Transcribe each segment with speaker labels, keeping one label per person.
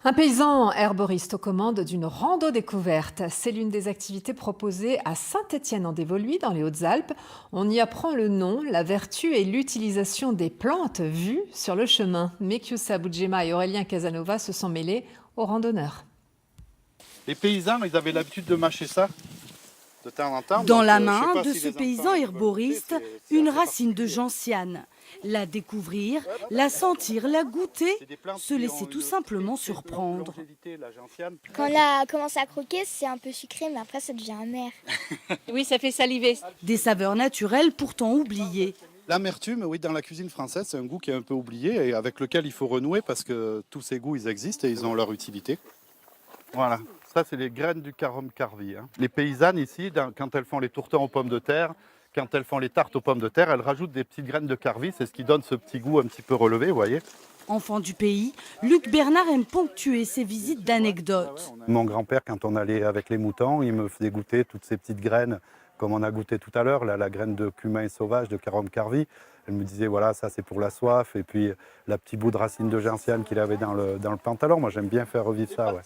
Speaker 1: Un paysan herboriste aux commandes d'une rando découverte. C'est l'une des activités proposées à Saint-Étienne-en-Dévoluy, dans les Hautes-Alpes. On y apprend le nom, la vertu et l'utilisation des plantes vues sur le chemin. Mekiusa Boudjema et Aurélien Casanova se sont mêlés aux randonneurs.
Speaker 2: Les paysans, ils avaient l'habitude de mâcher ça de temps en temps.
Speaker 3: Dans
Speaker 2: donc,
Speaker 3: la
Speaker 2: je sais
Speaker 3: main
Speaker 2: pas
Speaker 3: de
Speaker 2: si
Speaker 3: ce
Speaker 2: les
Speaker 3: paysan
Speaker 2: enfants, ils veulent
Speaker 3: herboriste,
Speaker 2: goûter, c'est
Speaker 3: une
Speaker 2: assez
Speaker 3: racine de
Speaker 2: particulier.
Speaker 3: gentiane. La découvrir, la sentir, la goûter,
Speaker 2: C'est des plantes
Speaker 3: se
Speaker 2: qui
Speaker 3: laisser
Speaker 2: ont
Speaker 3: tout
Speaker 2: une
Speaker 3: simplement
Speaker 2: très, très
Speaker 3: surprendre.
Speaker 2: longévité, la gentiane.
Speaker 4: Quand on a commencé à croquer, c'est un peu sucré, mais après ça devient amer.
Speaker 5: Oui, ça fait saliver.
Speaker 3: Des saveurs naturelles pourtant oubliées.
Speaker 2: L'amertume, oui, dans la cuisine française, c'est un goût qui est un peu oublié et avec lequel il faut renouer parce que tous ces goûts, ils existent et ils ont leur utilité. Voilà, ça c'est les graines du carom carvi. Les paysannes ici, quand elles font les tourtins aux pommes de terre, quand elles font les tartes aux pommes de terre, elles rajoutent des petites graines de carvi, c'est ce qui donne ce petit goût un petit peu relevé, vous voyez.
Speaker 3: Enfant du pays, Luc Bernard aime ponctuer ses visites d'anecdotes.
Speaker 2: Mon grand-père, quand on allait avec les moutons, il me faisait goûter toutes ces petites graines, comme on a goûté tout à l'heure, la graine de cumin sauvage, de carom carvi. Elle me disait, voilà, ça c'est pour la soif. Et puis, la petite bout de racine de gentiane qu'il avait dans le pantalon. Moi, j'aime bien faire revivre ça. Ouais.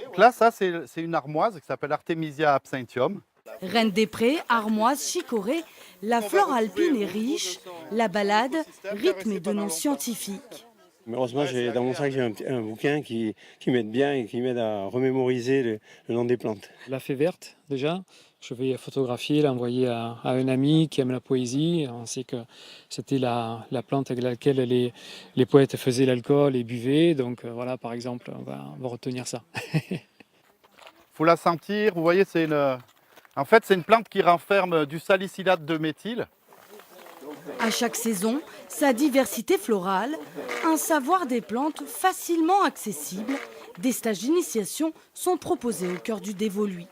Speaker 2: Donc là, ça, c'est une armoise qui s'appelle Artemisia absinthium.
Speaker 3: Reine des prés, armoise, chicorée, la flore alpine est riche, la balade rythmée de noms scientifiques.
Speaker 6: Mais heureusement, dans mon sac, j'ai un bouquin qui m'aide bien et qui m'aide à remémoriser le nom des plantes.
Speaker 7: La fée verte, déjà, je vais photographier, l'envoyer à un ami qui aime la poésie. On sait que c'était la plante avec laquelle les poètes faisaient l'alcool et buvaient. Donc voilà, par exemple, on va retenir ça.
Speaker 2: Il faut la sentir. Vous voyez, en fait, c'est une plante qui renferme du salicylate de méthyle.
Speaker 3: À chaque saison, sa diversité florale, un savoir des plantes facilement accessible. Des stages d'initiation sont proposés au cœur du Dévoluy.